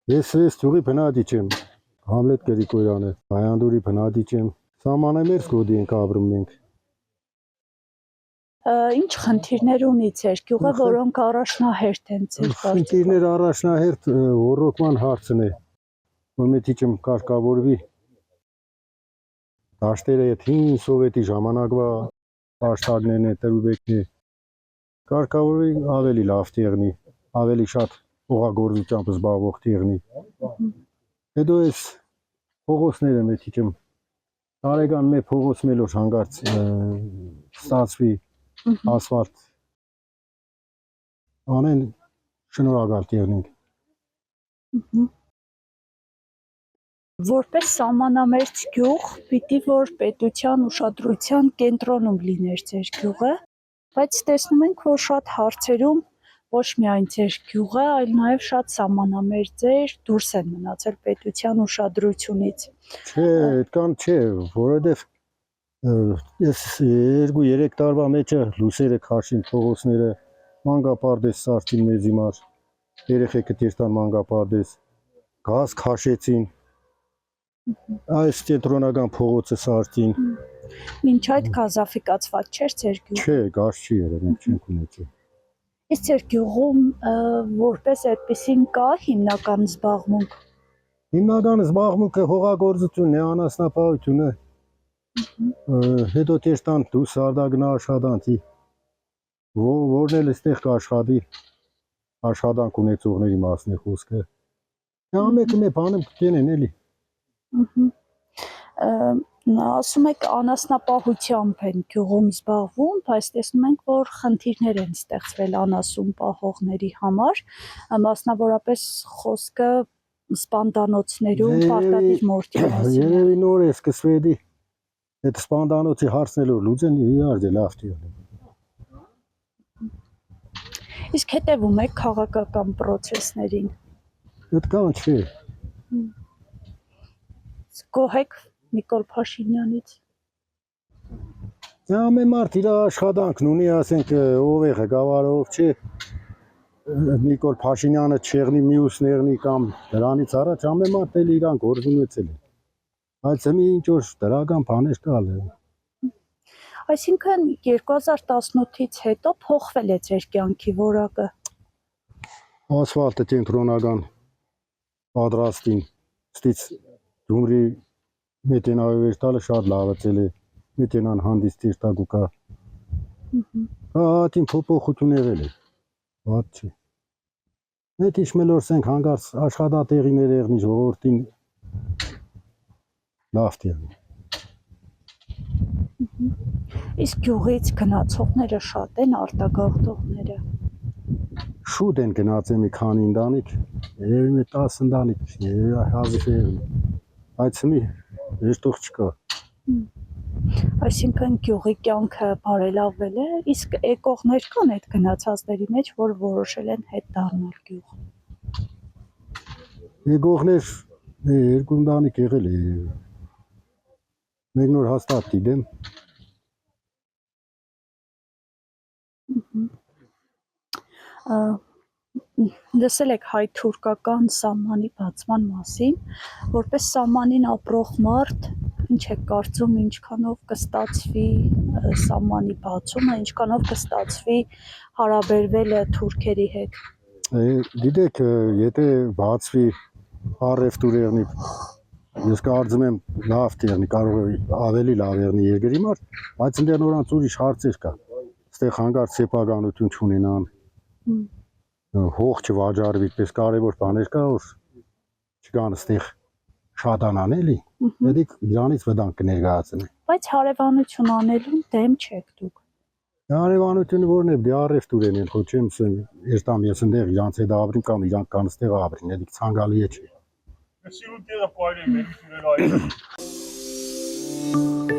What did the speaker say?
Ես ստուղի բնադիչ եմ, Համլետ Գրիգորյանը, Հայանդուրի բնադիչ եմ, սահմանամերձ գոտի ենք ապրում մենք։ Ինչ խնդիրներ ունի ձեր գյուղը, որոնք առաջնահերթ են ձեր կարծիքով։ Խնդիրներ առաջնահերթ ոռոգման հարցն է, որ մի քիչ կարգավորվի։ Դաշտերը այդ հին սովետի ժամանակվա դաշտարներն է, տրուբեկն է, կարգավորվի ավելի լավ տեղնի, ավելի շատ օղագործությամբ զբաղվող տեղնի։ Հետո այս փողոցները մի քիչ տարեկան մեկ փողոց մելոր հանգարց ստացվի ասֆալտ անեն շնորհակալ տեղնենք։ Որպես սահմանամերձ գյուղ, պիտի որ պետության ուշադրության կենտրոնում լիներ ձեր գյուղը, բայց տեսնում ենք, որ շատ հարցերում ոչ միայն ձեր գյուղը, այլ նաև շատ սահմանամերձեր դուրս են մնացել պետության ուշադրությունից։ Չէ, այդքան չէ, որովհետև ես 2-3 տարվա մեջը լուսերը քաշին փողոցները, մանկապարտեզ սարքին մեզ հիմար, երեխեքը դերտան մանկապարտեզ, գազ քաշեցին, այս կենտրոնական փողոցը սարքին։ Մինչ այդ գազաֆիկացված չէր ձեր գյուղը։ Չէ, գազ չի եղել, մենք չենք ունեցել։ Իսկ ձեր գյուղում որպես այդպեսին կա հիմնական զբաղմունք։ Հիմնական զբաղմունքը հողագործությունն է, անասնապահությունը։ Հետո դերտան դուրս արտագնա աշխատանքի, որն էլ այստեղ կաշխատի, աշխատանք ունեցողների մասն է խոսքը։ Ամենը մի բանը կտենեն էլի։ Ասում եք անասնապահությամբ են գյուղում զբաղվում, բայց տեսնում ենք, որ խնդիրներ են ստեղծվել անասուն պահողների համար, մասնավորապես խոսքը սպանդանոցներում պարտադիր մորթի մասին։ Երևի նոր է սկսվելի, այդ սպանդանոցի հարցնելով լուծեն իհարկե լավ է։ Իսկ հետևում եք քաղաքական պրոցեսներին։ Այդքան չէ։ Գոհ եք Նիկոլ Փաշինյանից։ Ամեն մարդ իր աշխատանքն ունի, ասենք ով է ղեկավարը, ով չէ։ Նիկոլ Փաշինյանը չեղնի մյուսներնի կամ դրանից առաջ ամեն մարդ էլ իրան գործ ունեցել է։ Բայց մի ինչ որ դրական բաներ կալ է։ Այսինքն 2018-ից հետո փոխվել է ձեր կյանքի որակը։ Ասֆալտը կենտրոնական պատրաստին, ստից Գյումրի մեքենայով վերտալը շատ լավացել է, մեքենան հանդիստ երթագուկա։ Հատին փոփոխություն եղել է, ված չի։ Մեկ ինչ մելորսենք հանգարց աշխատատեղիներ եղնի ժողովրդին լավ տեղի։ Իսկ գյուղից գնացողները շատ են, արտագաղթողները։ Շուտ են գնացել մի քանի ընտանիք, երևի մի 10 ընտանիք, երևի հազիվ է, բայց մի հեշտող չկա։ Այսինքն գյուղի կյանքը բարելավվել է, իսկ եկողներ կան այդ գնացածների մեջ, որ որոշել են հետ դառնալ գյուղ։ Եկողներ 2 ընտանիք եղել է, մեկ նոր հաստատ գիտեմ։ Լսել եք հայ-թուրքական սահմանի բացման մասին, որպես սահմանին ապրող մարդ, ինչ եք կարծում, ինչքանով կստացվի սահմանի բացումը, ինչքանով կստացվի հարաբերվելը թուրքերի հետ։ Գիտեք, եթե բացվի առևտուր եղնի, ես կարծում եմ լավ տեղնի, կարող է ավելի լավ եղնի երկրի մարդ, բայց ընդեր նորանց ուրիշ հարցեր կա, ստեղ հանգարց սեփականություն չունենան, հող չվաճառվի, պես կարևոր բաներ կա, որ չկան ստեղ շատանան էլի, պետք իրանից վտանգ կներկայացնեն։ Բայց հարևանություն անելուն դեմ չեք դուք։ Հարևանությունը որն է, դե առևտուր են, ხო չեմ ասեմ, երտամ ես ընդեղ իրանց հետ ապրիմ կամ իրանք կան ստեղ ապրին, էդիկ ցանկալի է չէ։ Սիրուն տեղը պայրեն, մենք իրեն այլ։